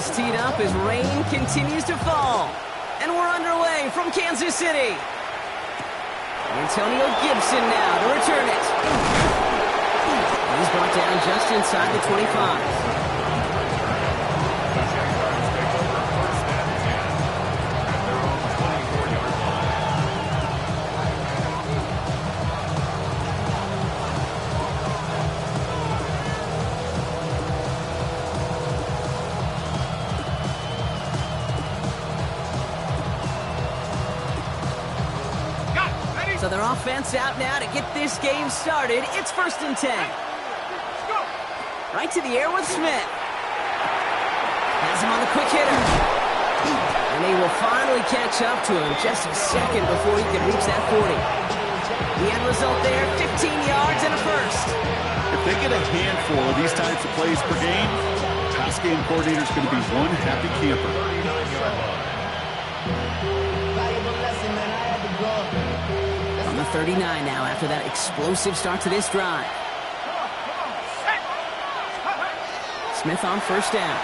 is teed up as rain continues to fall. And we're underway from Kansas City. Antonio Gibson now to return it. He's brought down just inside the 25. So their offense out now to get this game started. It's 1st and 10. Right to the air with Smith. Has him on the quick hitter. And they will finally catch up to him just a second before he can reach that 40. The end result there, 15 yards and a first. If they get a handful of these types of plays per game, pass game coordinator is going to be one happy camper. On the 39 now after that explosive start to this drive. Smith on 1st down.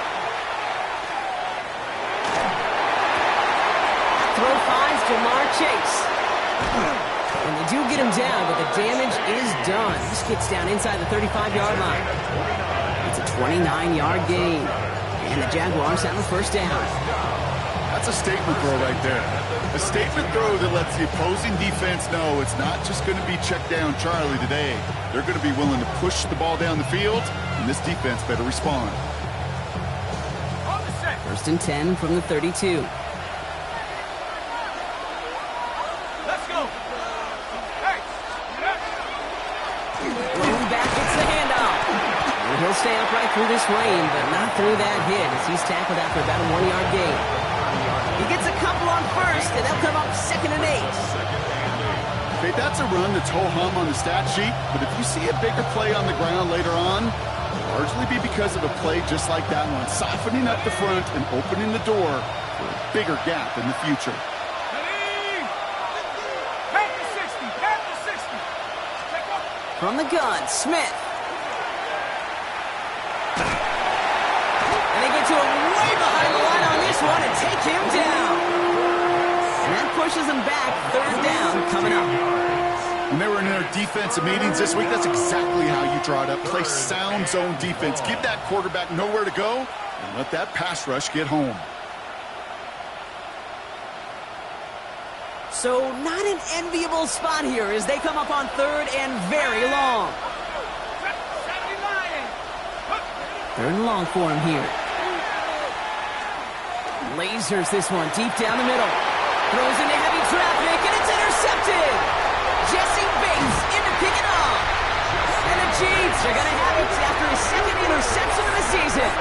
Throw finds Jamar Chase. And they do get him down, but the damage is done. Just gets down inside the 35-yard line. It's a 29-yard gain. And the Jaguars have a 1st down. That's a statement throw right there. A statement throw that lets the opposing defense know it's not just going to be check down Charlie today. They're going to be willing to push the ball down the field, and this defense better respond. 1st and 10 from the 32. Let's go. Hey. Thrown back, it's the handoff. And he'll stay upright through this rain, but not through that hit as he's tackled after about a 1-yard gain. He gets a couple on 1st, and they'll come up 2nd and 8. Okay, that's a run that's ho-hum on the stat sheet, but if you see a bigger play on the ground later on, it'll largely be because of a play just like that one, softening up the front and opening the door for a bigger gap in the future. From the gun, Smith. And they get to him way behind the line on this one and take him down. And that pushes them back. 3rd down coming up. When they were in their defensive meetings this week, that's exactly how you draw it up. Play sound zone defense. Give that quarterback nowhere to go and let that pass rush get home. So not an enviable spot here as they come up on 3rd and very long. 3rd and long for him here. Lasers this one deep down the middle. Throws into heavy traffic and it's intercepted. Jesse Bates in to pick it off. And the Chiefs are going to have it after his 2nd interception of the season.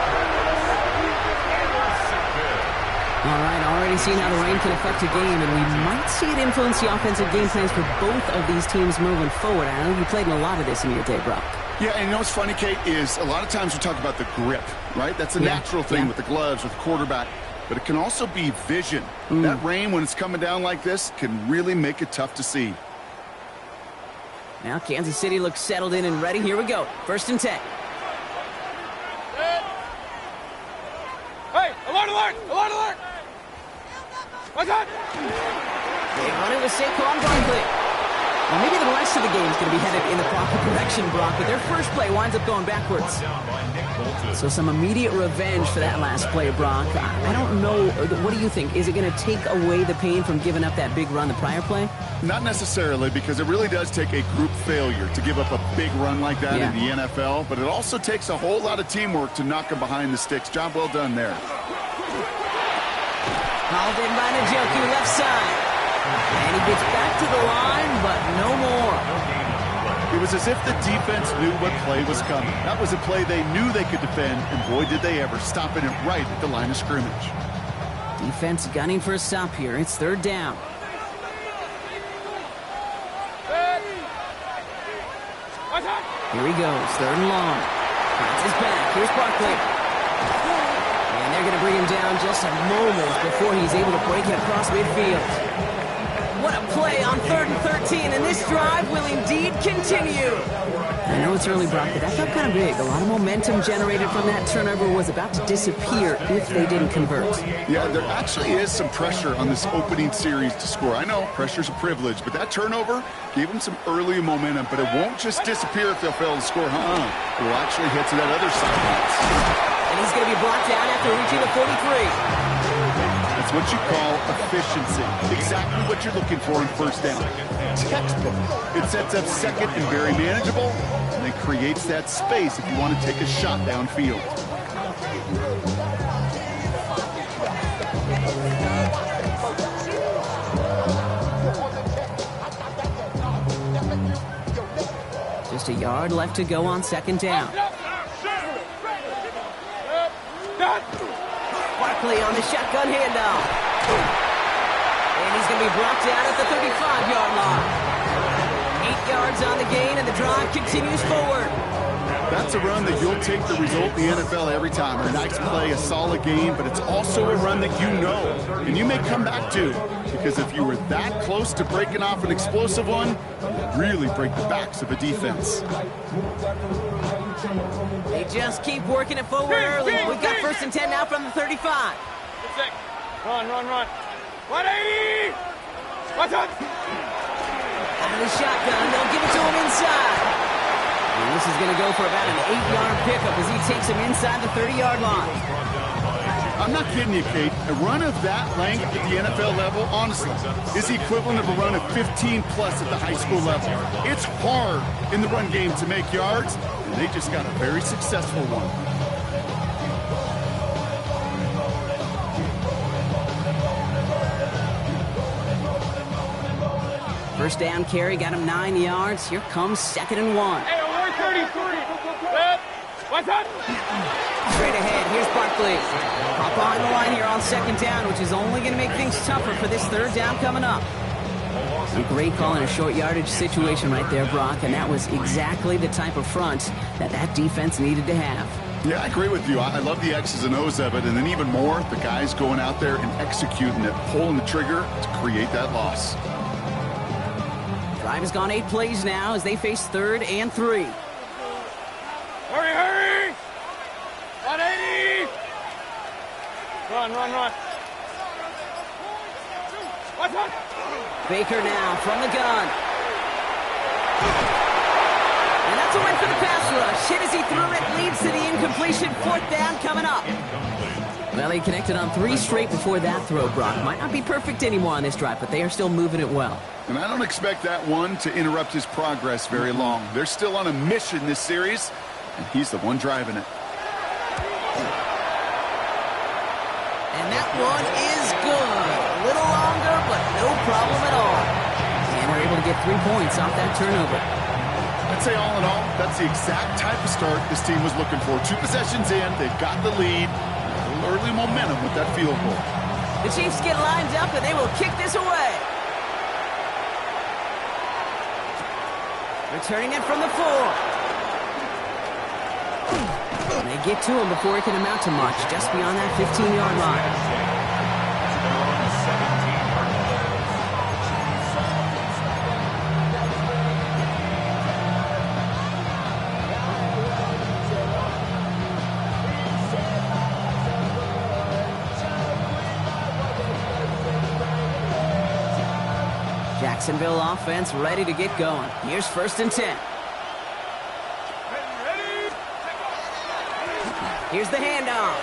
All right, already seen how the rain can affect a game, and we might see it influence the offensive game plans for both of these teams moving forward. I know you played in a lot of this in your day, Brock. Yeah, and you know what's funny, Kate, is a lot of times we talk about the grip, right? That's a natural thing with the gloves, with the quarterback. But it can also be vision. That rain, when it's coming down like this, can really make it tough to see. Now Kansas City looks settled in and ready. Here we go. 1st and 10. Hey, alert, alert, alert, alert. What's that? They run it with Saquon Barkley. Well, maybe the rest of the game is going to be headed in the proper direction, Brock, but their first play winds up going backwards. So some immediate revenge for that last play, Brock. I don't know. What do you think? Is it going to take away the pain from giving up that big run the prior play? Not necessarily, because it really does take a group failure to give up a big run like that in the NFL, but it also takes a whole lot of teamwork to knock them behind the sticks. Job well done there. Hauled in by Njoku, left side. And he gets back to the line, but no more. It was as if the defense knew what play was coming. That was a play they knew they could defend, and boy, did they ever, stopping it right at the line of scrimmage. Defense gunning for a stop here. It's 3rd down. Here he goes, 3rd and long. Finds his back. Here's Barkley. And they're going to bring him down just a moment before he's able to break it across midfield. What a play on 3rd and 13. 17, and this drive will indeed continue. I know it's early, Brock, but that felt kind of big. A lot of momentum generated from that turnover was about to disappear if they didn't convert. Yeah, there actually is some pressure on this opening series to score. I know pressure's a privilege, but that turnover gave them some early momentum, but it won't just disappear if they'll fail to score. It will actually head to that other side. And he's going to be brought down after reaching the 43. That's what you call efficiency. Exactly what you're looking for in first down. Textbook. It sets up second and very manageable, and it creates that space if you want to take a shot downfield. Just a yard left to go on second down. Barkley on the shotgun handoff. And he's going to be brought down at the 35-yard line. 8 yards on the gain, and the drive continues forward. That's a run that you'll take the result in the NFL every time. A nice play, a solid game, but it's also a run that you know, and you may come back to, because if you were that close to breaking off an explosive one, you really break the backs of a defense. They just keep working it forward early. We've got first and 10 now from the 35. Run. 180! What's up? Out of the shotgun, they'll give it to him inside. And this is going to go for about an 8-yard pickup as he takes him inside the 30-yard line. I'm not kidding you, Kate. A run of that length at the NFL level, honestly, is the equivalent of a run of 15-plus at the high school level. It's hard in the run game to make yards, and they just got a very successful one. First down carry got him 9 yards. Here comes second and 1. Hey, 133. What's up? Straight ahead, here's Barkley. Hop on the line here on second down, which is only going to make things tougher for this third down coming up. A great call in a short yardage situation right there, Brock, and that was exactly the type of front that defense needed to have. Yeah, I agree with you. I love the X's and O's of it, and then even more, the guys going out there and executing it, pulling the trigger to create that loss. Drive has gone 8 plays now as they face third and 3. Hurry! 180! Run. What's up? Baker now from the gun. And that's a win for the pass rush. Hit as he threw it, leads to the incompletion. Fourth down coming up. Well, he connected on 3 straight before that throw, Brock. Might not be perfect anymore on this drive, but they are still moving it well. And I don't expect that one to interrupt his progress very long. They're still on a mission this series, and he's the one driving it. And that one is good. A little longer, but no problem at all. And they're able to get 3 points off that turnover. I'd say all in all, that's the exact type of start this team was looking for. 2 possessions in, they've got the lead. A little early momentum with that field goal. The Chiefs get lined up, and they will kick this away. Returning it from the 4. And they get to him before it can amount to much, just beyond that 15-yard line. Jacksonville offense ready to get going. Here's first and 10. Here's the handoff.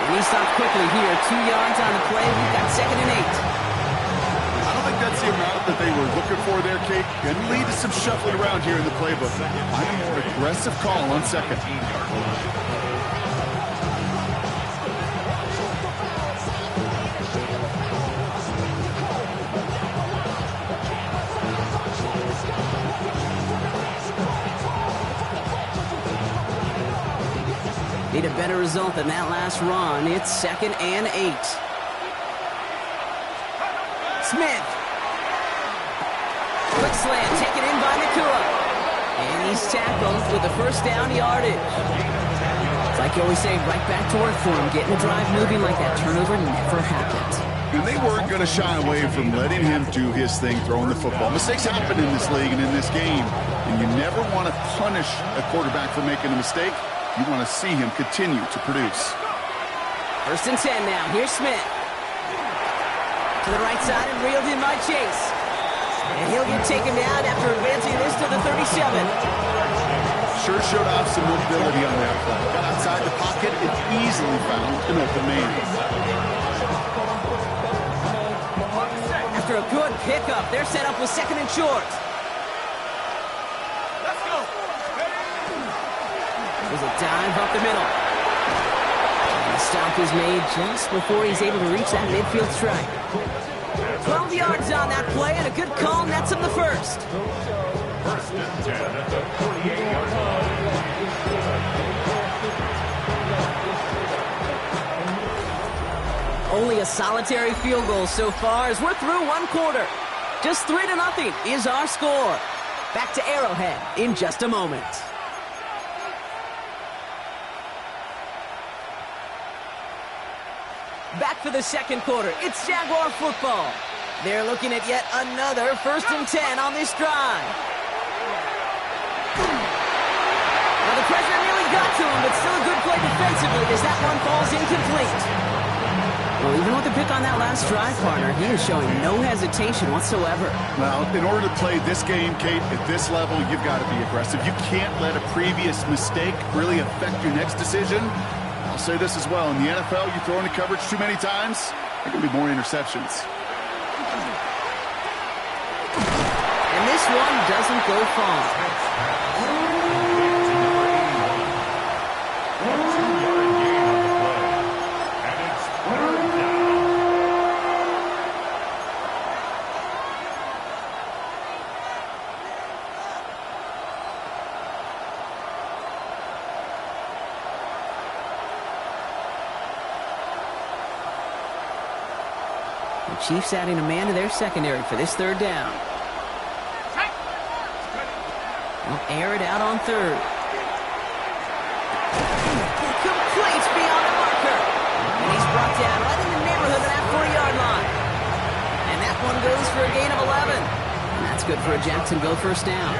And he stopped quickly here. 2 yards on the play. We've got second and 8. I don't think that's the amount that they were looking for there, Kate. Going to lead to some shuffling around here in the playbook. Find a more aggressive call on second. Need a better result than that last run. It's second and 8. Smith. Quick slant taken in by Nakua. And he's tackled with the first down yardage. It's like you always say, right back to work for him. Getting the drive moving like that turnover never happened. And they weren't going to shy away from letting him do his thing, throwing the football. Mistakes happen in this league and in this game, and you never want to punish a quarterback for making a mistake. You want to see him continue to produce. 1st and 10 now. Here's Smith. To the right side and reeled in by Chase. And he'll get taken down after advancing this to the 37. Sure showed off some mobility on that play. Got outside the pocket and easily found an open man. After a good pickup, they're set up with 2nd and short. Let's go. There's a dive up the middle. And the stop is made just before he's able to reach that midfield strike. 12 yards on that play, and a good call nets him the first. 1st and 10 at the 48-yard line. Only a solitary field goal so far as we're through one quarter. Just 3-0 is our score. Back to Arrowhead in just a moment. Back for the 2nd quarter. It's Jaguar football. They're looking at yet another 1st and 10 on this drive. Well, the pressure nearly got to him, but still a good play defensively as that one falls incomplete. Well, even with the pick on that last drive, partner, he is showing no hesitation whatsoever. Well, in order to play this game, Kate, at this level, you've got to be aggressive. You can't let a previous mistake really affect your next decision. I'll say this as well. In the NFL, you throw into coverage too many times, there can be more interceptions. And this one doesn't go far. The Chiefs adding a man to their secondary for this 3rd down. They'll air it out on 3rd. Complete beyond the marker. And he's brought down right in the neighborhood of that 40-yard line. And that one goes for a gain of 11. And that's good for a Jacksonville 1st down.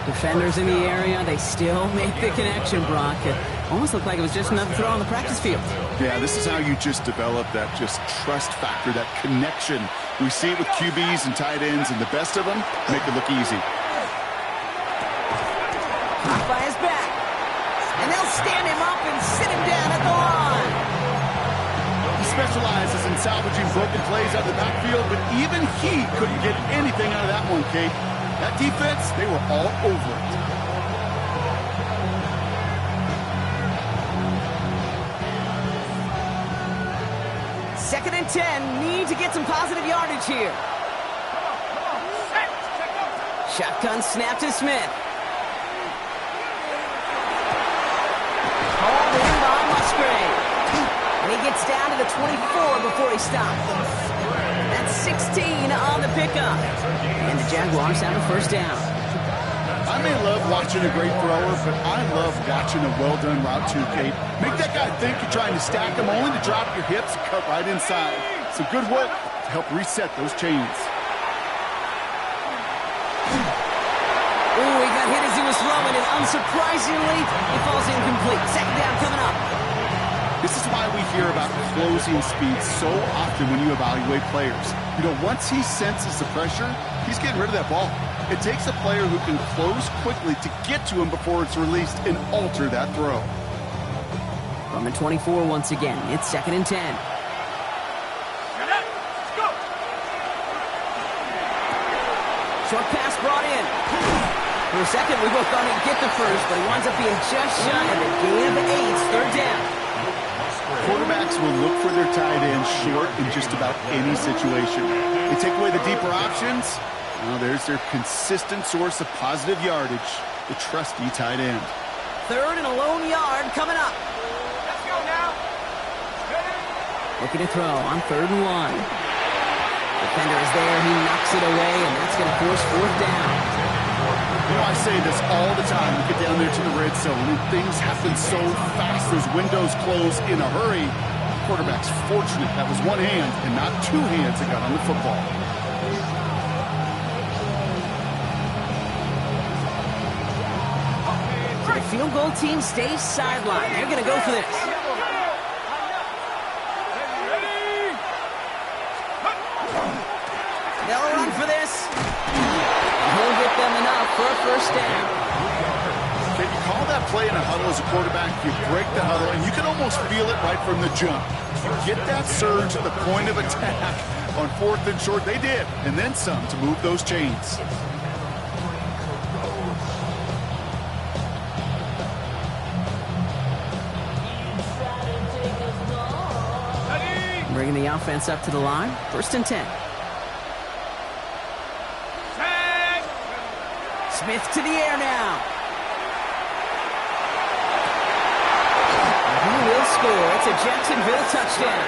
Defenders in the area, they still make the connection, Brock. It almost looked like it was just another throw on the practice field. Yeah, this is how you just develop that just trust factor, that connection. We see it with QBs and tight ends, and the best of them make it look easy. Caught by his back. And they'll stand him up and sit him down at the line. He specializes in salvaging broken plays out of the backfield, but even he couldn't get anything out of that one, Kate. That defense, they were all over it. Second and 10, need to get some positive yardage here. Shotgun snap to Smith. Hauled in by Musgrave. And he gets down to the 24 before he stops. That's 16 on the pickup. And the Jaguars have a 1st down. I may love watching a great thrower, but I love watching a well-done route too, Kate. Make that guy think you're trying to stack him, only to drop your hips and cut right inside. Some good work to help reset those chains. Oh, he got hit as he was throwing, and unsurprisingly, it falls incomplete. 2nd down coming up. This is why we hear about closing speed so often when you evaluate players. You know, once he senses the pressure, he's getting rid of that ball. It takes a player who can close quickly to get to him before it's released and alter that throw. From the 24 once again, it's 2nd and 10. Short pass brought in. For a second, we both thought he'd get the first, but he winds up being just shy of a gain of 8, 3rd down. Quarterbacks will look for their tight end short in just about any situation. They take away the deeper options. Now there's their consistent source of positive yardage, the trusty tight end. 3rd and a lone yard coming up. Let's go now. Looking to throw on 3rd and 1. Defender is there. He knocks it away, and that's going to force 4th down. You know, I say this all the time. You get down there to the red zone, and things happen so fast. Those windows close in a hurry. quarterback's fortunate that was one hand and not two hands that got on the football. So the field goal team stays sidelined. They're going to go for this. They'll run for this. He'll get them enough for a first down. If you call that play in a huddle as a quarterback, you break the huddle, and you can almost feel it right from the jump. You get that surge at the point of attack on 4th and short. They did, and then some to move those chains. Bringing the offense up to the line. 1st and 10. Smith to the air now. Who will score? It's a Jacksonville touchdown.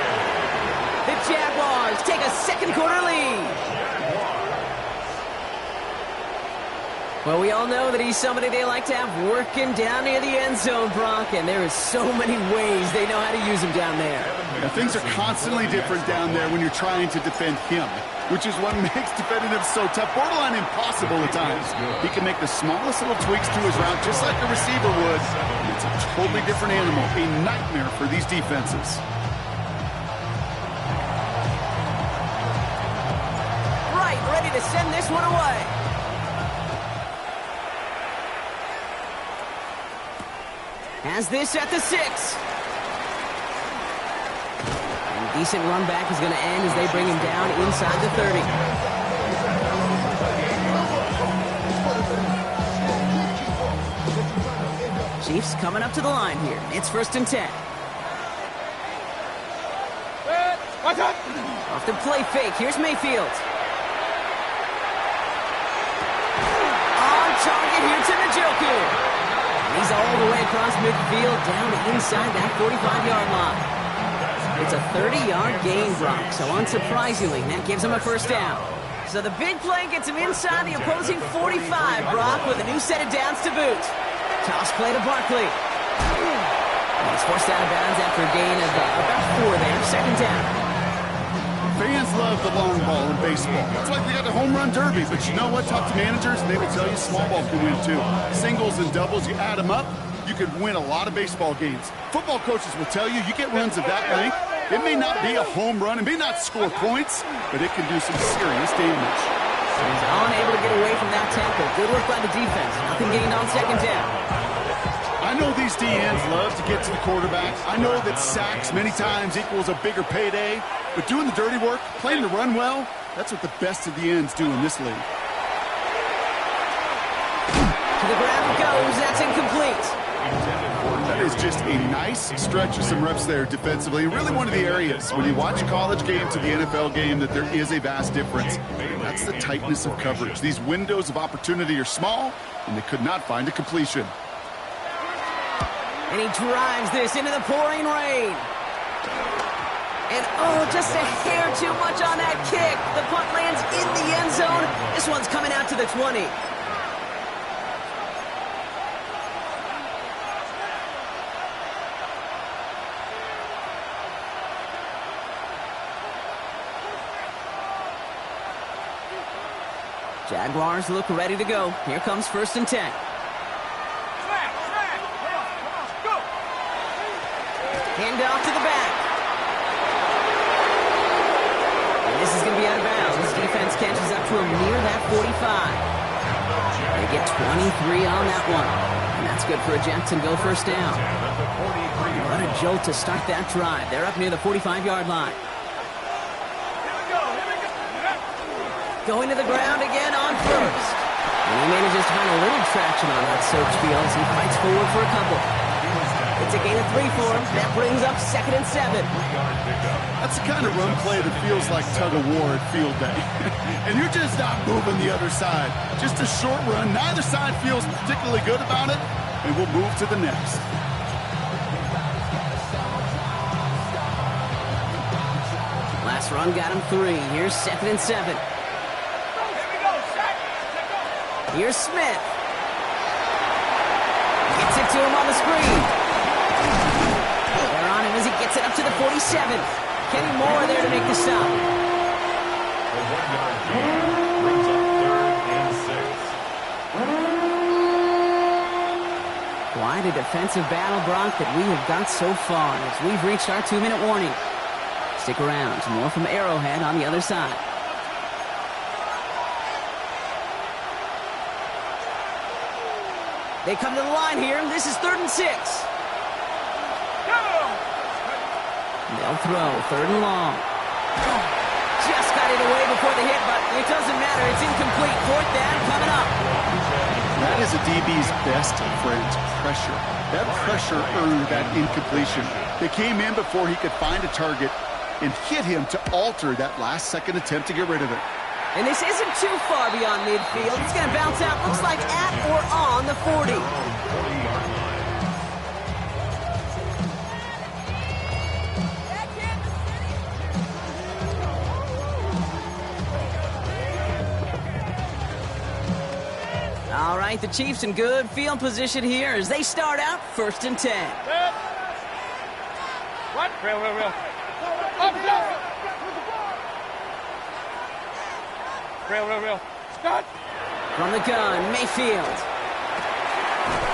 The Jaguars take a second quarter lead. Well, we all know that he's somebody they like to have working down near the end zone, Brock, and there is so many ways they know how to use him down there. Now, things are constantly different down there when you're trying to defend him, which is what makes defending him so tough, borderline impossible at times. He can make the smallest little tweaks to his route just like a receiver would. It's a totally different animal, a nightmare for these defenses. Right, ready to send this one away. Has this at the 6. Decent run back is going to end as they bring him down inside the 30. Chiefs coming up to the line here. It's 1st and 10. Off the play fake. Here's Mayfield. On target here to Njoku. He's all the way across midfield down inside that 45-yard line. It's a 30-yard gain, Brock, so unsurprisingly, that gives him a first down. So the big play gets him inside the opposing 45, Brock, with a new set of downs to boot. Toss play to Barkley. He's forced out of bounds after a gain of about 4 there. 2nd down. Fans love the long ball in baseball. It's like they got the home run derby, but you know what? Talk to managers, and they will tell you small ball can win too. Singles and doubles, you add them up, you could win a lot of baseball games. Football coaches will tell you get runs of that length. It may not be a home run, it may not score points, but it can do some serious damage. He's unable to get away from that tackle. Good work by the defense. Nothing gained on 2nd down. I know these DNs love to get to the quarterback. I know that sacks many times equals a bigger payday, but doing the dirty work, playing the run well, that's what the best of the ends do in this league. To the ground it goes. That's incomplete. That is just a nice stretch of some reps there defensively. Really one of the areas when you watch a college game to the NFL game that there is a vast difference. And that's the tightness of coverage. These windows of opportunity are small, and they could not find a completion. And he drives this into the pouring rain. And, just a hair too much on that kick. The punt lands in the end zone. This one's coming out to the 20. Jaguars look ready to go. Here comes 1st and 10. Hand off to the back. And this is going to be out of bounds. Defense catches up to him near that 45. They get 23 on that one. And that's good for a Jacksonville first down. What a jolt to start that drive. They're up near the 45-yard line. Going to the ground again on 1st. And he manages to find a little traction on that search field as he fights forward for a couple. It's a gain of 3 for him. That brings up 2nd and 7. That's the kind of run play that feels like tug-of-war at field day. And you're just not moving the other side. Just a short run. Neither side feels particularly good about it. And we'll move to the next. Last run got him 3. Here's 2nd and 7. Here's Smith. Gets it to him on the screen. They're on him as he gets Gets it up to the 47. Kenny Moore there to make the stop. The 1-yard gain brings up 3rd and 6. Quite a defensive battle, Brock, that we have got so far as we've reached our 2-minute warning. Stick around. More from Arrowhead on the other side. They come to the line here. This is 3rd and 6. They'll throw 3rd and long. Just got it away before the hit, but it doesn't matter. It's incomplete. 4th down coming up. That is a DB's best friend, pressure. That pressure earned that incompletion. They came in before he could find a target and hit him to alter that last-second attempt to get rid of it. And this isn't too far beyond midfield. It's going to bounce out, looks like at or on the 40. 40-yard line. All right, the Chiefs in good field position here as they start out 1st and 10. What? Real. Up, up. Real. Scott. From the gun, Mayfield.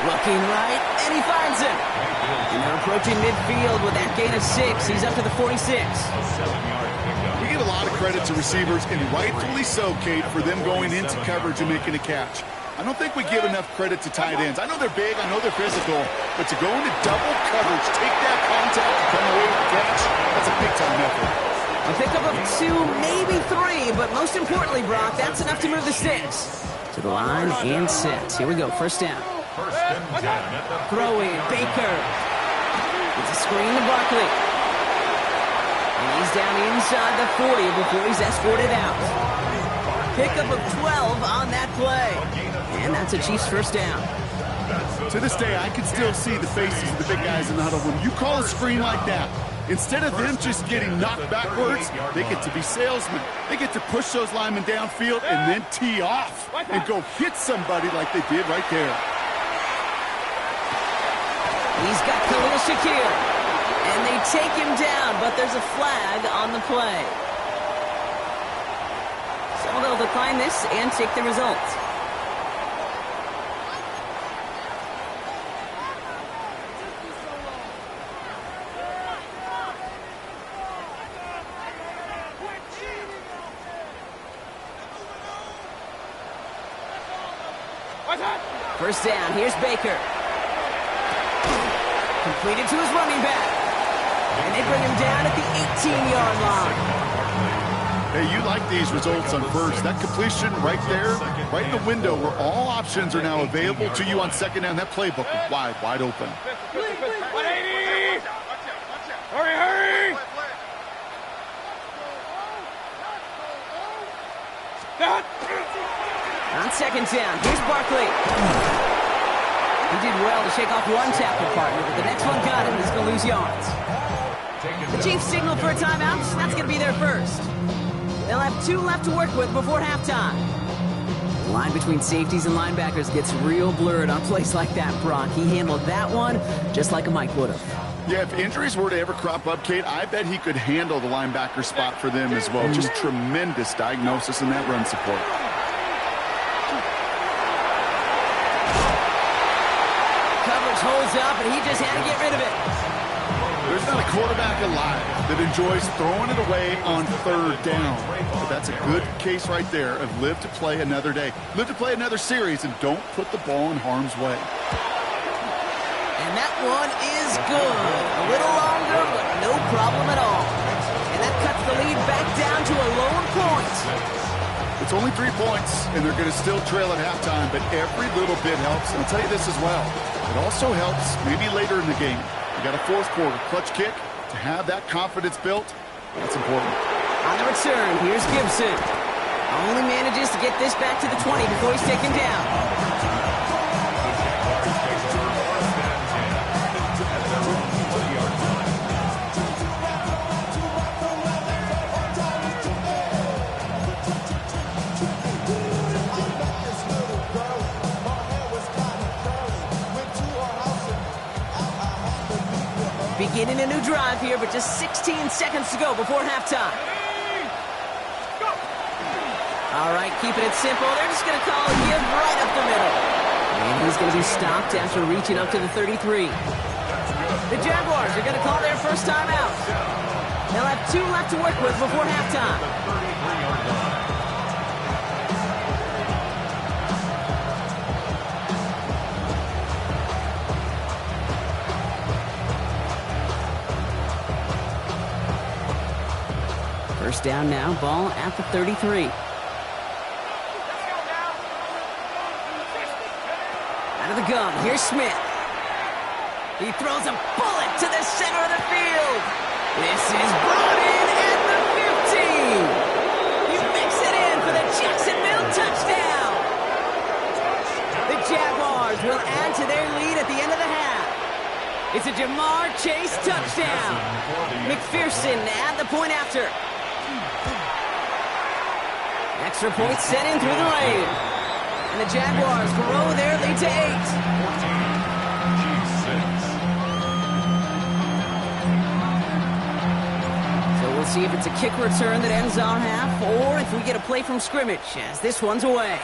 Looking right, and he finds him. And they're approaching midfield with that gain of 6. He's up to the 46. A 7-yard pickup. We give a lot of credit to receivers, and rightfully so, Kate, for them going into coverage and making a catch. I don't think we give enough credit to tight ends. I know they're big, I know they're physical, but to go into double coverage, take that contact, and come away with the catch, that's a big-time effort. A pickup of 2, maybe 3, but most importantly, Brock, that's enough to move the sticks. To the line and set. Here we go, 1st down. 1st and 10 at the Throwing, Baker. It's a screen to Barkley. And he's down inside the 40 before he's escorted out. Pickup of 12 on that play. And that's a Chiefs 1st down. To this day, I can still see the faces of the big guys in the huddle. When you call a screen like that, instead of them just getting knocked backwards, they get to be salesmen. They get to push those linemen downfield and then tee off and go hit somebody like they did right there. He's got Khalil Shakir. And they take him down, but there's a flag on the play. So they'll decline this and take the result. First down, here's Baker. Completed to his running back. And they bring him down at the 18-yard line. Hey, you like these results on first. That completion right there, right in the window where all options are now available to you on 2nd down. That playbook is wide open. 180. Hurry. Scott. On 2nd down, here's Barkley. He did well to shake off one tackle partner, but the next one got him. He's going to lose yards. The Chiefs signal for a timeout. That's going to be their first. They'll have 2 left to work with before halftime. The line between safeties and linebackers gets real blurred on plays like that, Brock. He handled that one just like a Mike would have. Yeah, if injuries were to ever crop up, Kate, I bet he could handle the linebacker spot for them as well. Just tremendous diagnosis in that run support. Holds up, and he just had to get rid of it. There's not a quarterback alive that enjoys throwing it away on 3rd down. But that's a good case right there of live to play another day. Live to play another series, and don't put the ball in harm's way. And that one is good. A little longer, but no problem at all. And that cuts the lead back down to a lower point. It's only 3 points, and they're going to still trail at halftime, but every little bit helps. And I'll tell you this as well. It also helps maybe later in the game. You got a 4th quarter clutch kick to have that confidence built. That's important. On the return, here's Gibson. Only manages to get this back to the 20 before he's taken down. beginning a new drive here, but just 16 seconds to go before halftime. All right, keeping it simple. They're just going to call a give right up the middle. And he's going to be stopped after reaching up to the 33. The Jaguars are going to call their first time out. They'll have 2 left to work with before halftime. First down now, ball at the 33. Out of the gun, here's Smith. He throws a bullet to the center of the field. This is brought in at the 15. He makes it in for the Jacksonville touchdown. The Jaguars will add to their lead at the end of the half. It's a Jamar Chase touchdown. McPherson at the point after. Extra point set in through the lane. And the Jaguars grow their lead to 8. We'll see if it's a kick return that ends our half, or if we get a play from scrimmage, as this one's away.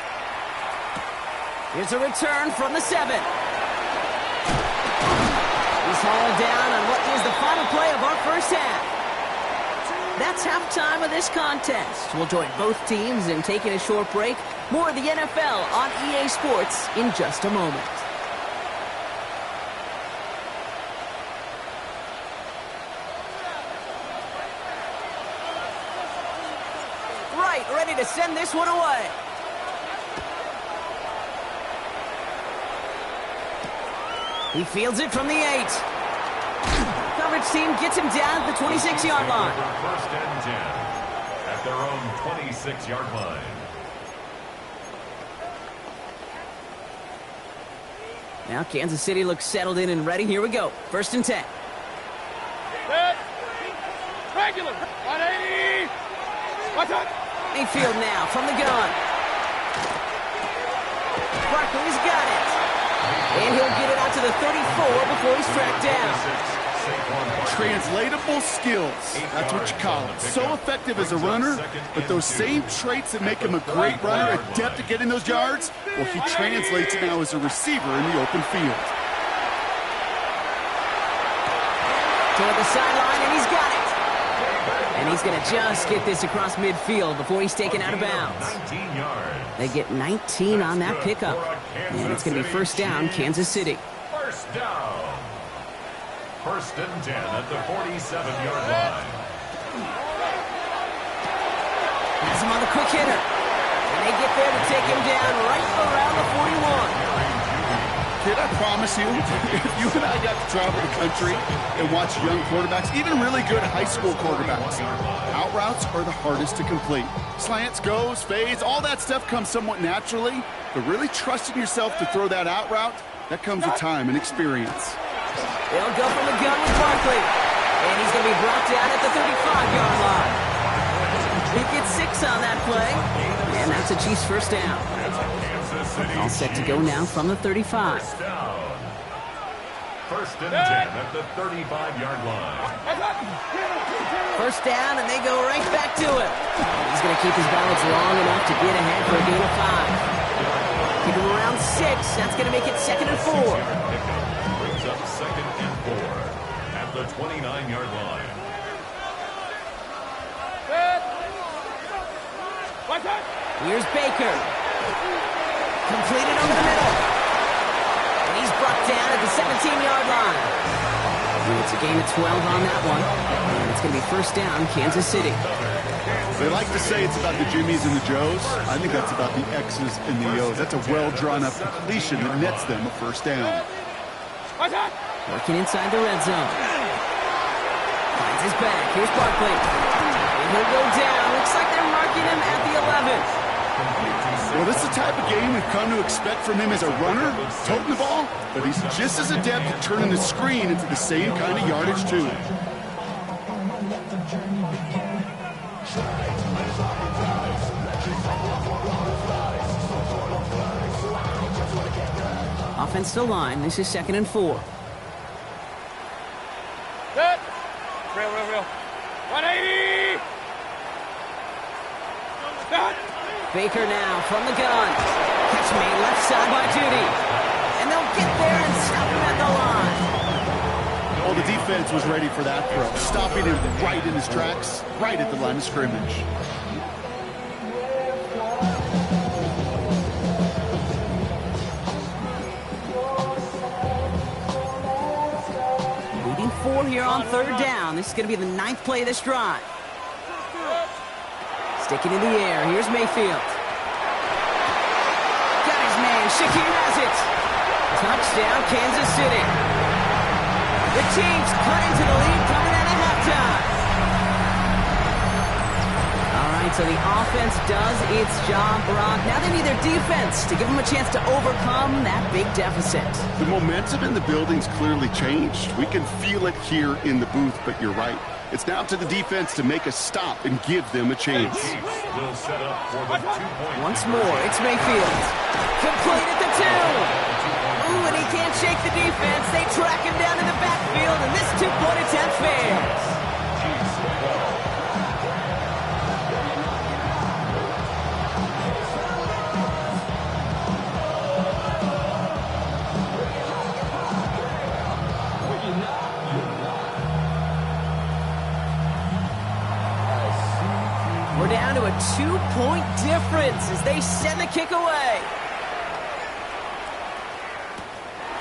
Here's a return from the 7. He's hauled down on what is the final play of our first half. That's halftime of this contest. We'll join both teams in taking a short break. More of the NFL on EA Sports in just a moment. Ready to send this one away. He fields it from the 8. Coverage team gets him down at the 26-yard line. First and 10 at their own 26-yard line. Now Kansas City looks settled in and ready. Here we go. First and 10. Set. Regular. 180. Watch out. Mayfield now from the gun. Barkley's got it. And he'll get it out to the 34 before he's tracked down. Translatable skills. That's what you call it. So effective as a runner, but those same traits that make him a great runner, adept at getting those yards, well, he translates it now as a receiver in the open field. Toward the sideline, and he's got it. And he's going to just get this across midfield before he's taken out of bounds. They get 19 on that pickup. And it's going to be first down, Kansas City. First down. First and 10 at the 47-yard line. Has him on the quick hitter. And they get there to take him down right around the 41. Kid, I promise you, if you and I got to travel the country and watch young quarterbacks, even really good high school quarterbacks, out routes are the hardest to complete. Slants, goes, fades, all that stuff comes somewhat naturally, but really trusting yourself to throw that out route, that comes with time and experience. They'll go from the gun with Barkley, and he's going to be brought down at the 35-yard line. He gets 6 on that play, and that's a Chiefs first down. All set to go now from the 35. First and 10 at the 35-yard line. First down, and they go right back to it. He's going to keep his balance long enough to get ahead for a gain of 5. Keep him around 6. That's going to make it second and 4. Brings up second and 4 at the 29-yard line. Here's Baker. Completed over the middle. And he's brought down at the 17-yard line. And it's a gain of 12 on that one. And it's going to be first down, Kansas City. They like to say it's about the Jimmies and the Joes. I think that's about the X's and the O's. That's a well-drawn-up completion that nets them a first down. Working inside the red zone. Finds his back. Here's Barkley. And he'll go down. Looks like they're marking him at the 11. Well, this is the type of game we've come to expect from him as a runner, toting the ball, but he's just as adept at turning the screen into the same kind of yardage, too. Offensive line, this is second and 4. Baker now from the gun. Catch made left side by Judy. And they'll get there and stop him at the line. Well, the defense was ready for that throw, stopping him right in his tracks, right at the line of scrimmage. Leading 4 here on 3rd down. This is going to be the 9th play of this drive. Sticking in the air. Here's Mayfield. Got his man. Shakir has it. Touchdown, Kansas City. The Chiefs cut into the lead coming out of halftime. All right, so the offense does its job, Brock. Now they need their defense to give them a chance to overcome that big deficit. The momentum in the building's clearly changed. We can feel it here in the booth, but you're right. It's now to the defense to make a stop and give them a chance. Will set up for the 2-point. Once more, it's Mayfield. Complete at the 2. Ooh, and he can't shake the defense. They track him down in the backfield, and this 2-point attempt fails. Chiefs football. We're down to a 2-point difference as they send the kick away.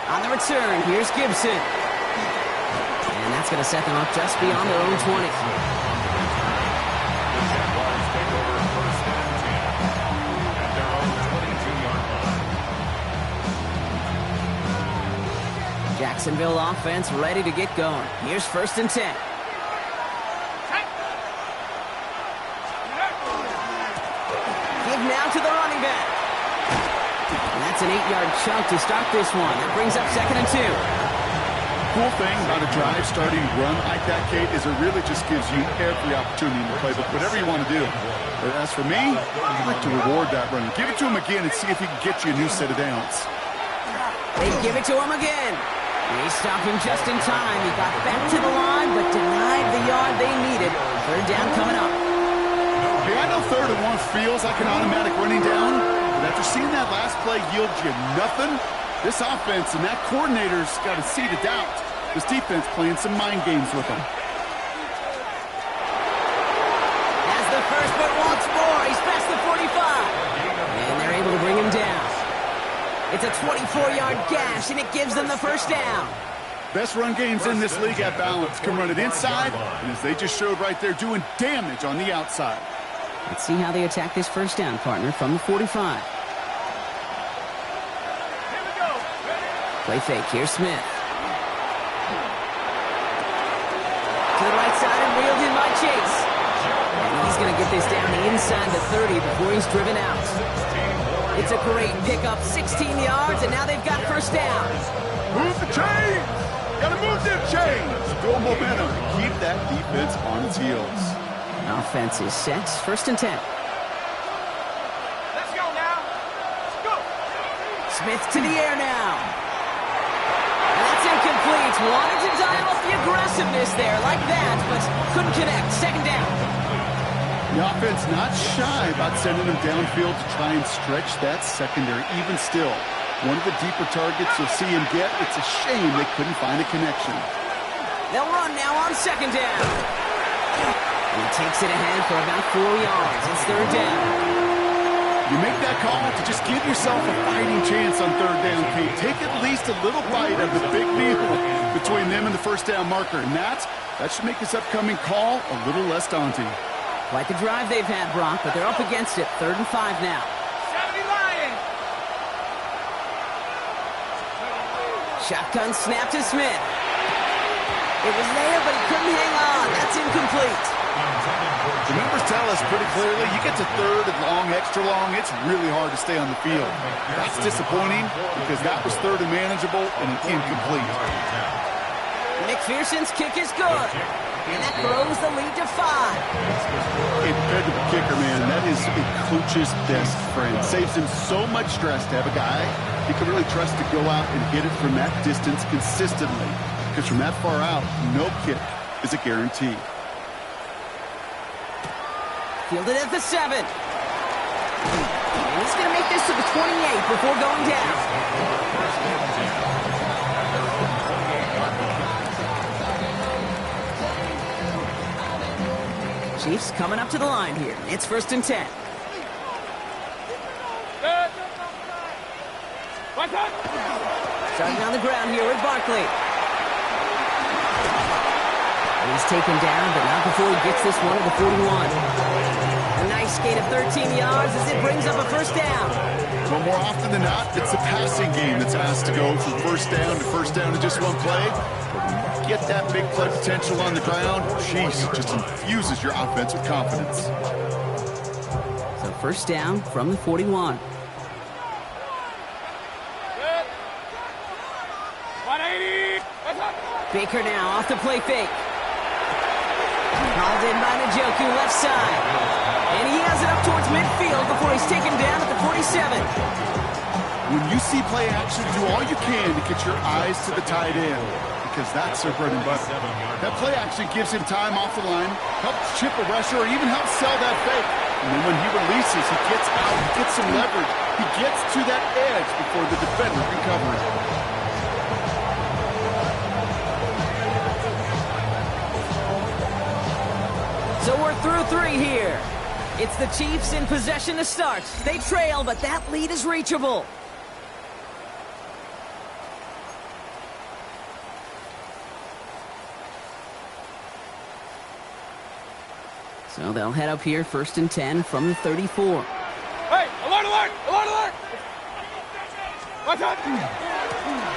On the return, here's Gibson. And that's going to set them up just beyond their own 20. The Jaguars take over 1st and 10 at their own 22-yard line. Jacksonville offense ready to get going. Here's 1st and 10. Give now to the running back. And that's an 8-yard chunk to start this one. That brings up 2nd and 2. Cool thing about a drive starting run like that, Kate, is it really just gives you every opportunity in the playbook, whatever you want to do. But as for me, I'd like to reward that run. Give it to him again and see if he can get you a new set of downs. They give it to him again. They stop him just in time. He got back to the line, but denied the yard they needed. 3rd down coming up. Hey, I know 3rd and 1 feels like an automatic running down, but after seeing that last play yield you nothing, this offense and that coordinator's got a seed of doubt. This defense playing some mind games with them. Has the first, but once more, he's past the 45. And they're able to bring him down. It's a 24-yard gash, and it gives them the 1st down. Best run games in this league at balance can run it inside, and as they just showed right there, doing damage on the outside. Let's see how they attack this 1st down, partner, from the 45. Play fake. Here's Smith. To the right side and reeled in by Chase. And he's going to get this down inside the 30 before he's driven out. It's a great pickup, 16 yards, and now they've got 1st down. Move the chains! Gotta move them chains! Build momentum and keep that defense on its heels. Offense is set. 1st and 10. Let's go now. Let's go. Smith to the air now. And that's incomplete. Wanted to dial up the aggressiveness there like that, but couldn't connect. 2nd down. The offense not shy about sending them downfield to try and stretch that secondary. Even still, one of the deeper targets you'll see him get. It's a shame they couldn't find a connection. They'll run now on 2nd down. And he takes it ahead for about 4 yards. It's 3rd down. You make that call to just give yourself a fighting chance on 3rd down, Kate. Take at least a little bite of the big meal between them and the 1st down marker. And that should make this upcoming call a little less daunting. Quite the drive they've had, Brock, but they're up against it. 3rd and 5 now. 70 Lions. Shotgun snap to Smith. It was there, but he couldn't hang on. That's incomplete. The numbers tell us pretty clearly, you get to 3rd and long, extra long, it's really hard to stay on the field. That's disappointing because that was 3rd and manageable and an incomplete. McPherson's kick is good. And that grows the lead to 5. A dependable kicker, man. That is a coach's best friend. Saves him so much stress to have a guy he can really trust to go out and hit it from that distance consistently. Because from that far out, no kick is a guarantee. Fielded at the 7. He's going to make this to the 28 before going down. First and 10 at their own 28-yard line. Chiefs coming up to the line here. It's 1st and 10. Starting on the ground here with Barkley. He's taken down, but not before he gets this one to the 41. A nice gain of 13 yards as it brings up a 1st down. Well, more often than not, it's the passing game that's asked to go from first down to just one play. But when you get that big play potential on the ground, jeez, it just infuses your offense with confidence. So 1st down from the 41. Baker now off the play fake. Called in by Njoku, left side. And he has it up towards midfield before he's taken down at the 47. When you see play action, do all you can to get your eyes to the tight end, because that's their bread and butter. That play action gives him time off the line, helps chip a rusher, or even helps sell that fake. And then when he releases, he gets out, he gets some leverage. He gets to that edge before the defender can cover it. So we're through 3 here. It's the Chiefs in possession to start. They trail, but that lead is reachable. So they'll head up here, 1st and 10 from the 34. Hey, alert, alert, alert, alert! Watch out!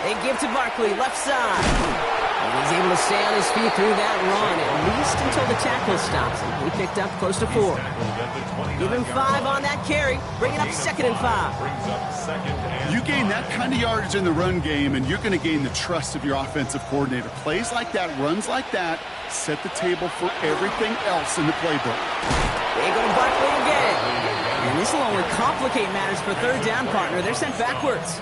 They give to Barkley, left side. And he's able to stay on his feet through that run, at least until the tackle stops him. He picked up close to 4. Give him 5 on that carry, bringing up 2nd and 5. You gain that kind of yardage in the run game, and you're going to gain the trust of your offensive coordinator. Plays like that, runs like that, set the table for everything else in the playbook. They go to Barkley again. And this will only complicate matters for 3rd down, partner. They're sent backwards.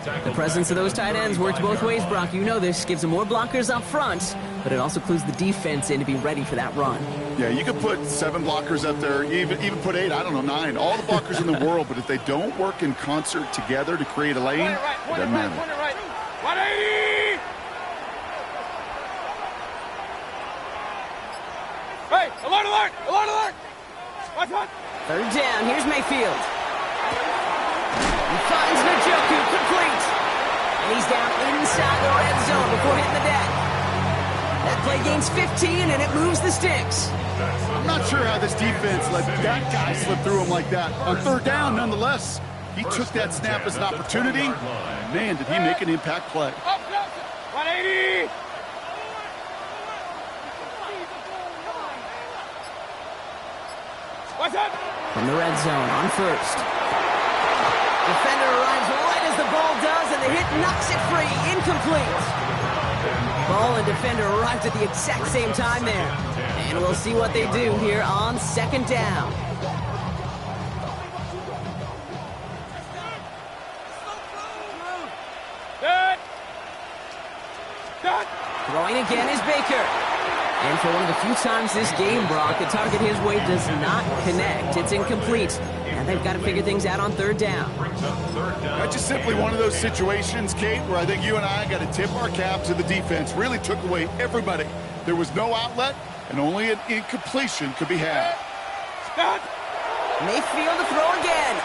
The presence of those tight ends works both ways, Brock. You know this. Gives them more blockers up front, but it also clues the defense in to be ready for that run. Yeah, you could put 7 blockers up there, even put 8, I don't know, 9. All the blockers in the world, but if they don't work in concert together to create a lane, it doesn't matter. 180! Hey, alert, alert, alert, alert! Watch out! 3rd down. Here's Mayfield. He finds Njoku, complete. And he's down inside the red zone before hitting the deck. That play gains 15, and it moves the sticks. I'm not sure how this defense let that guy slip through him like that. On 3rd down, nonetheless, he took that snap as an opportunity. And man, did he make an impact play. Up, 180! Watch out! From the red zone on 1st. Defender arrives right as the ball does, and the hit knocks it free. Incomplete. Ball and defender arrived at the exact same time there. And we'll see what they do here on 2nd down. Throwing again is Baker. And for one of the few times this game, Brock, the target his way does not connect. It's incomplete. And they've got to figure things out on 3rd down. That's just simply one of those situations, Kate, where I think you and I got to tip our cap to the defense. Really took away everybody. There was no outlet, and only an incompletion could be had. Mayfield to throw again.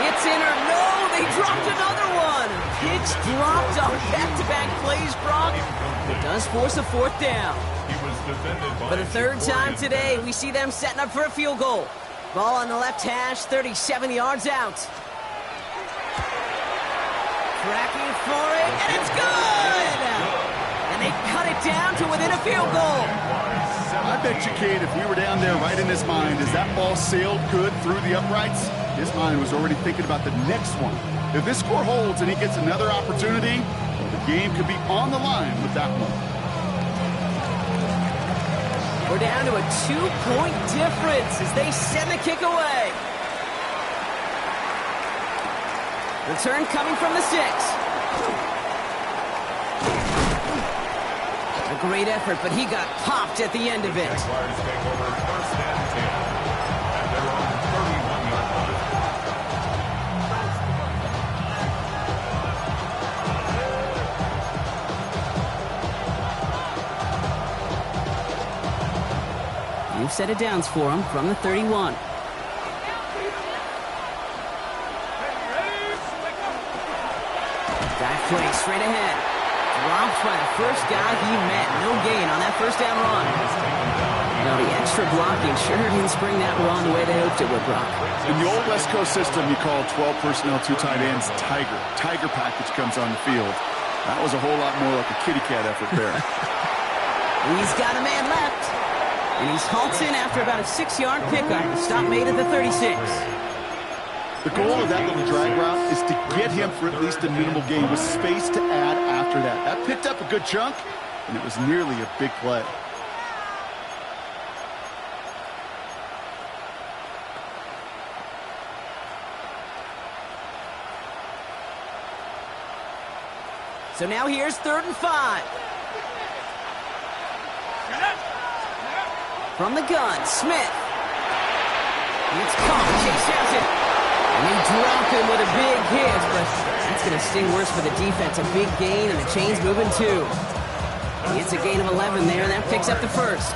It's in or no, they dropped another one. Picks dropped on back-to-back plays, Brock. It does force a 4th down. For the 3rd time today, we see them setting up for a field goal. Ball on the left hash, 37 yards out. Tracking for it, and it's good! And they cut it down to within a field goal. I bet you, Kate, if we were down there right in his mind, as that ball sailed good through the uprights, his mind was already thinking about the next one. If this score holds and he gets another opportunity, the game could be on the line with that one. We're down to a 2-point difference as they send the kick away. Return coming from the 6. A great effort, but he got popped at the end of it. set of downs for him from the 31. Dive play straight ahead. Dropped by the first guy he met. No gain on that first down run. Now the extra blocking sure didn't spring that run the way they hoped it would, Brock. In the old West Coast system, you call 12 personnel, 2 tight ends, Tiger. Tiger package comes on the field. That was a whole lot more like a kitty cat effort there. He's got a man left. And he's halted in after about a 6-yard pickup. The stop made at the 36. The goal of that little drag route is to get him for at least a minimal gain with space to add after that. That picked up a good chunk, and it was nearly a big play. So now here's 3rd and 5. From the gun, Smith. It's caught. Chase has it. And they drop him with a big hit, but that's going to sting worse for the defense. A big gain, and the chain's moving too. It's a gain of 11 there, and that picks up the first.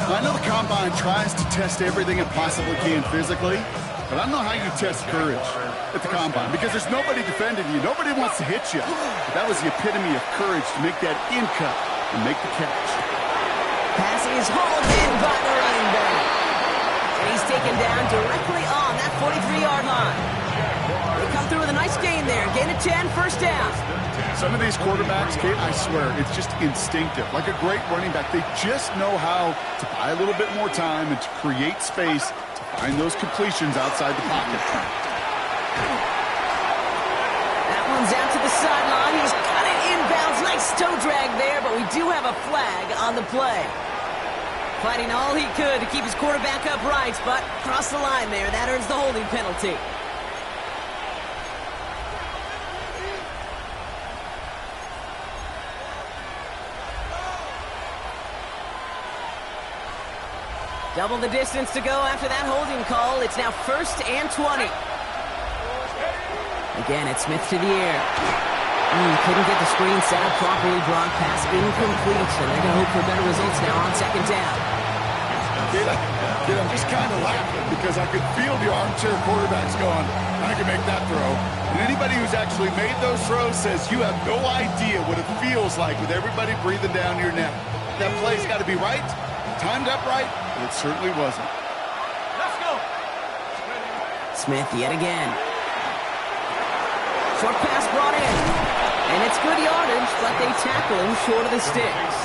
I know the Combine tries to test everything it possibly can physically, but I don't know how you test courage at the Combine, because there's nobody defending you. Nobody wants to hit you. But that was the epitome of courage to make that in cut and make the catch. Pass is hauled in by the running back. And he's taken down directly on that 43-yard line. They come through with a nice gain there. Gain of 10, first down. Some of these quarterbacks, Kate, I swear, it's just instinctive. Like a great running back, they just know how to buy a little bit more time and to create space to find those completions outside the pocket. That one's out to the sideline. He's got it inbounds. Nice toe drag there, but we do have a flag on the play. Fighting all he could to keep his quarterback upright, but across the line there, that earns the holding penalty. Double the distance to go after that holding call. It's now 1st and 20. Again, it's Smith to the air. Couldn't get the screen set up properly. Brock, pass incomplete, and they're going to hope for better results now on 2nd down. Kid, I'm just kind of laughing because I could feel the armchair quarterbacks going, I can make that throw. And anybody who's actually made those throws says you have no idea what it feels like with everybody breathing down your neck. That play's got to be right, timed up right, but it certainly wasn't. Let's go. Smith yet again. Short pass brought in. And it's good yardage, but they tackle him short of the sticks.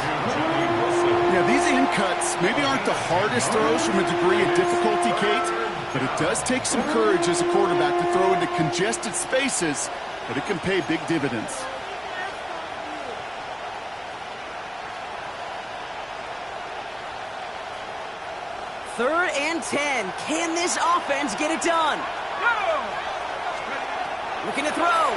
Yeah, these in cuts maybe aren't the hardest throws from a degree of difficulty, Kate, but it does take some courage as a quarterback to throw into congested spaces, but it can pay big dividends. Third and 10. Can this offense get it done? Looking to throw.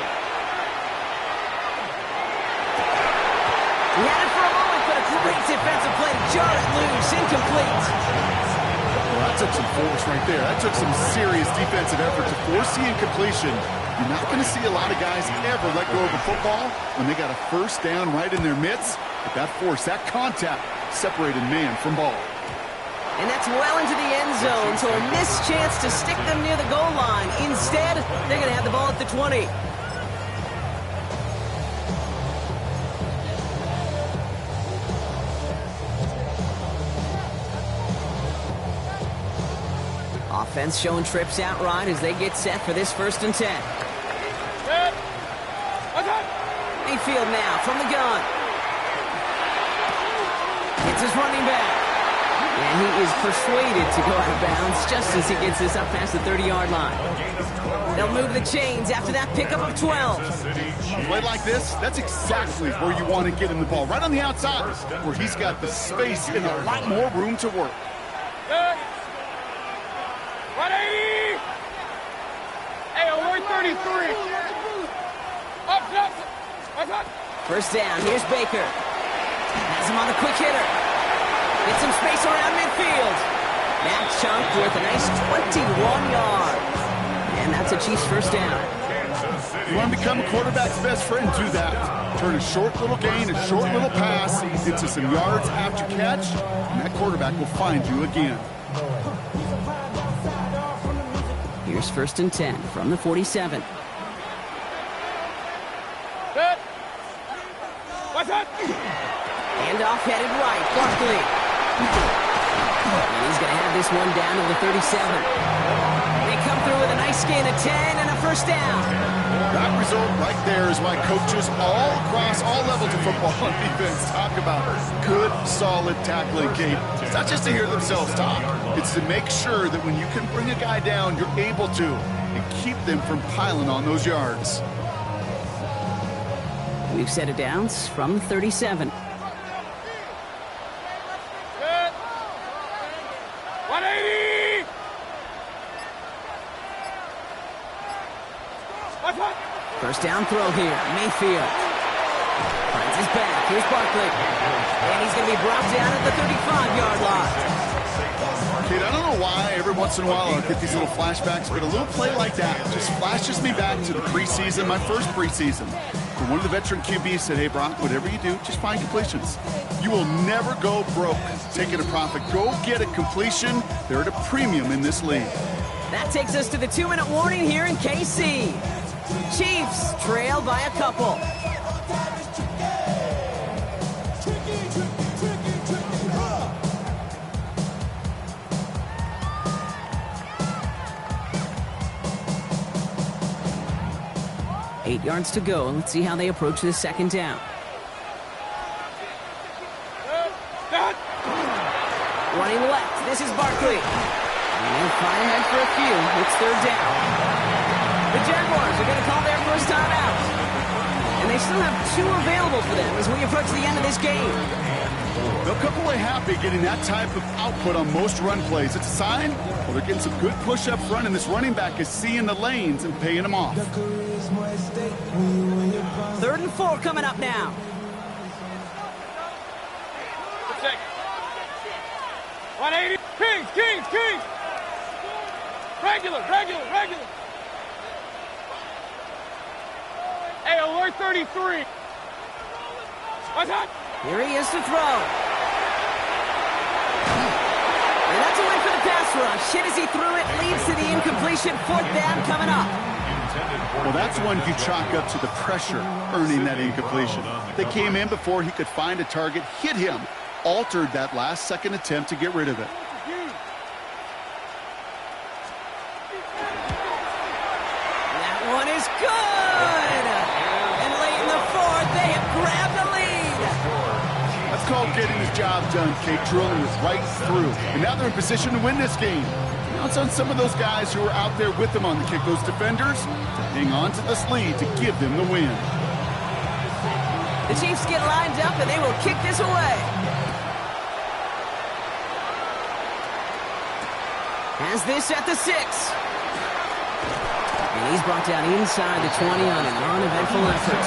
He had it for a moment, but a great defensive play to jar it loose. Incomplete. Well, that took some force right there. That took some serious defensive effort to force the incompletion. You're not going to see a lot of guys ever let go of a football when they got a first down right in their midst. But that force, that contact, separated man from ball. And that's well into the end zone, so a missed chance to stick them near the goal line. Instead, they're going to have the ball at the 20. Offense showing trips out right as they get set for this 1st and 10. Mayfield now from the gun. It's his running back. And he is persuaded to go out of bounds just as he gets this up past the 30-yard line. They'll move the chains after that pickup of 12. A play like this, that's exactly where you want to get him the ball. Right on the outside, where he's got the space and a lot more room to work. 180! Hey, alert 33! Up! First down, here's Baker. Has him on the quick hitter. Get some space around midfield. That chunk worth a nice 21 yards. And that's a Chiefs first down. You want to become a quarterback's best friend, do that. Turn a short little gain, a short little pass into some yards after catch, and that quarterback will find you again. Here's 1st and 10 from the 47. Good. What's that? Handoff headed right. Barkley. And he's going to have this one down to the 37. They come through with a nice gain of 10 and a 1st down. That result right there is why coaches all across all levels of football and defense talk about good, solid tackling, Kate. It's not just to hear themselves talk. It's to make sure that when you can bring a guy down, you're able to and keep them from piling on those yards. We've set it downs from the 37. Good. 180. What's that? 1st down throw here. Mayfield finds his back. Here's Barkley. And he's going to be brought down at the 35-yard line. Kate, I don't know why every once in a while I'll get these little flashbacks, but a little play like that just flashes me back to the preseason, my first preseason. And one of the veteran QBs said, hey, Brock, whatever you do, just find completions. You will never go broke taking a profit. Go get a completion. They're at a premium in this league. That takes us to the 2-minute warning here in KC. Chiefs trail by a couple. Eight yards to go. Let's see how they approach this 2nd down. Good. Running left. This is Barkley. And they'll fly ahead for a few. It's 3rd down. The Jaguars are going to call their 1st time out. And they still have 2 available for them as we approach the end of this game. They'll come away happy getting that type of output on most run plays. It's a sign, well, they're getting some good push up front, and this running back is seeing the lanes and paying them off. 3rd and 4 coming up now. Good check. 180. Kings. Regular. Hey, alert 33. What's that? Here he is to throw. And that's a win for the pass rush. Hit as he threw it, leads to the incompletion. 4th down coming up. Well, that's one you chalk up to the pressure earning that incompletion. They came in before he could find a target, hit him, altered that last second attempt to get rid of it. That one is good. And late in the 4th, they have grabbed the lead. That's called getting his job done, Kate. Drilling was right through. And now they're in position to win this game. Now it's on some of those guys who are out there with them on the kick, those defenders, to hang on to this lead to give them the win. The Chiefs get lined up, and they will kick this away. Has this at the 6. And he's brought down inside the 20 on a non-eventful effort.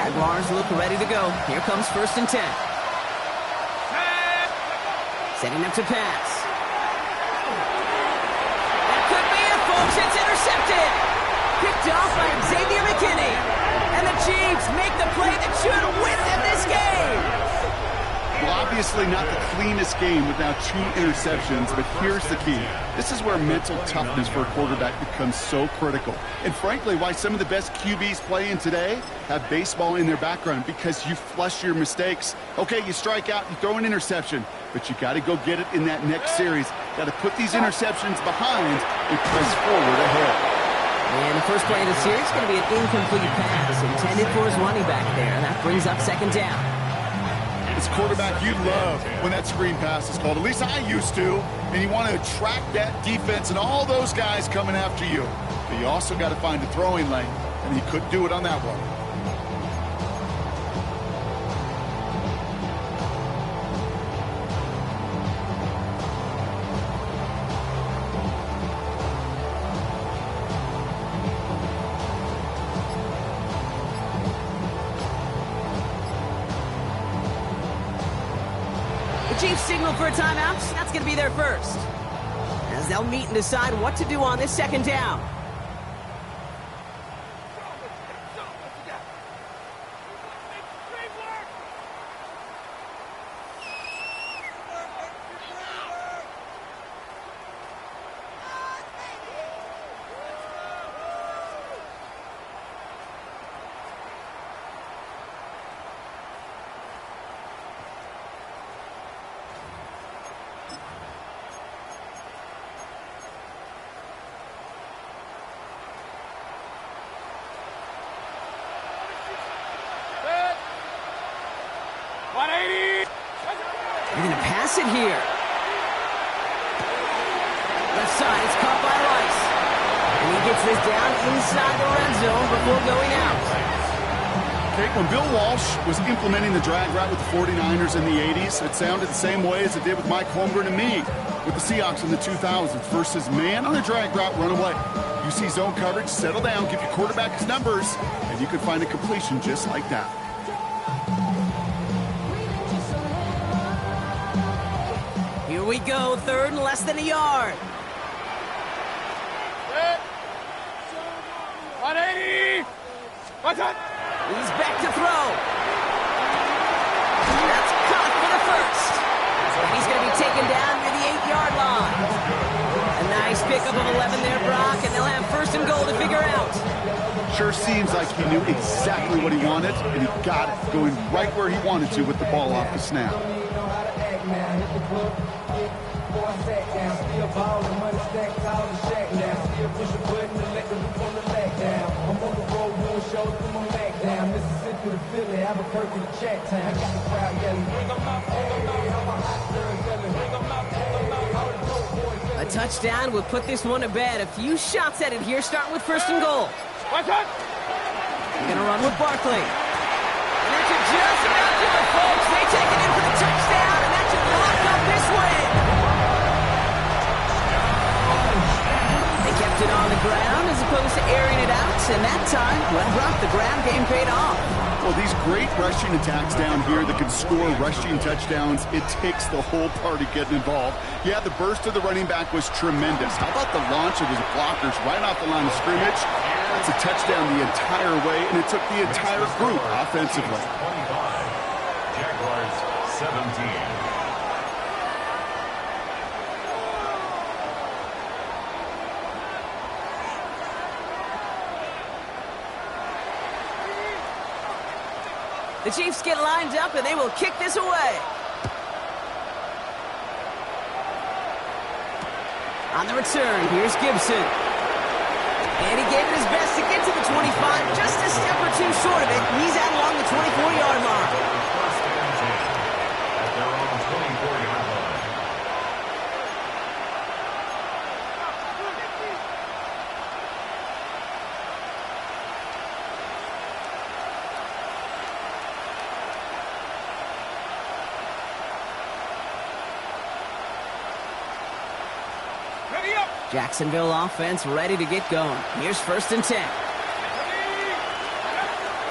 Jaguars look ready to go. Here comes 1st and 10. Setting up to pass. That could be it, folks. It's intercepted. Picked off by Xavier McKinney. And the Chiefs make the play that should win them this game. Well, obviously not the cleanest game with now 2 interceptions, but here's the key. This is where mental toughness for a quarterback becomes so critical. And frankly, why some of the best QBs playing today have baseball in their background, because you flush your mistakes. Okay, you strike out, you throw an interception, but you got to go get it in that next series. Got to put these interceptions behind and press forward ahead. And the first play of the series is going to be an incomplete pass intended for his running back there. That brings up 2nd down. As quarterback, you love when that screen pass is called. At least I used to. And you want to attract that defense and all those guys coming after you. But you also got to find a throwing lane, and he couldn't do it on that one. Chiefs signal for a timeout. That's going to be their first, as they'll meet and decide what to do on this second down. They're going to pass it here. Left side, it's caught by Rice. And he gets this down inside the red zone before going out. Okay, when Bill Walsh was implementing the drag route with the 49ers in the 80s, it sounded the same way as it did with Mike Holmgren and me with the Seahawks in the 2000s versus man on a drag route, run away. You see zone coverage, settle down, give your quarterback his numbers, and you can find a completion just like that. Here we go, third and less than a yard. 180! He's back to throw. That's caught for the first. And he's going to be taken down near the 8-yard line. A nice pickup of 11 there, Brock, and they'll have first and goal to figure out. Sure seems like he knew exactly what he wanted, and he got it, going right where he wanted to with the ball off the snap. A touchdown would put this one to bed. A few shots at it here, starting with first and goal. Watch out! They're going to run with Barkley. And that should just about do it, folks. They take it in for the touchdown, and that should lock up this win. They kept it on the ground as opposed to airing it out, and that time, well, Brock, the ground game paid off. Well, these great rushing attacks down here that can score rushing touchdowns, it takes the whole party getting involved. Yeah, the burst of the running back was tremendous. How about the launch of his blockers right off the line of scrimmage? That's a touchdown the entire way, and it took the entire group offensively. 25. Jaguars 17. The Chiefs get lined up, and they will kick this away. On the return, here's Gibson. And he gave it his best to get to the 25, just a step or two short of it. He's out along the 24-yard line. First and 10 at their own 24-yard line. Ready up! Jacksonville offense ready to get going. Here's first and 10.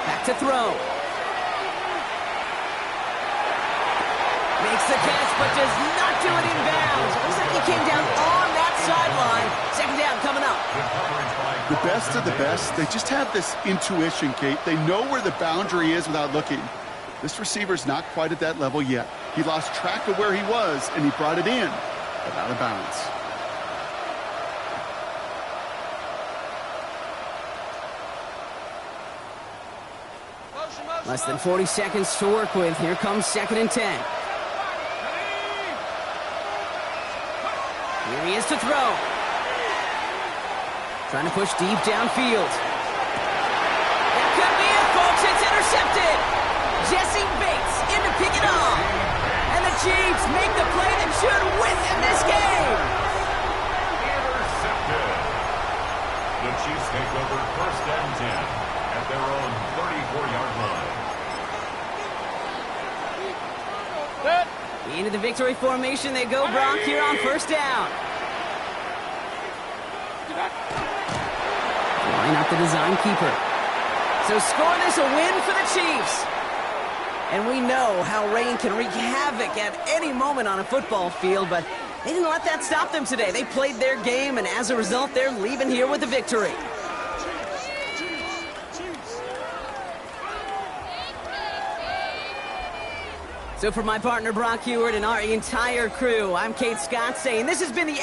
Back to throw. Makes the catch, but does not do it in bounds. Looks like he came down on that sideline. Second down coming up. The best of the best, they just have this intuition, Kate. They know where the boundary is without looking. This receiver's not quite at that level yet. He lost track of where he was, and he brought it in, but out of bounds. Less than 40 seconds to work with. Here comes second and 10. Here he is to throw. Trying to push deep downfield. That could be it, folks. It's intercepted. Jesse Bates in to pick it off. And the Chiefs make the play that should win them this game. Intercepted. The Chiefs take over first and 10 at their own 34-yard line. Into the victory formation they go, Brock, here on first down. Line up the design keeper. So score this a win for the Chiefs. And we know how rain can wreak havoc at any moment on a football field, but they didn't let that stop them today. They played their game, and as a result, they're leaving here with a victory. So for my partner Brock Huard and our entire crew, I'm Kate Scott saying this has been the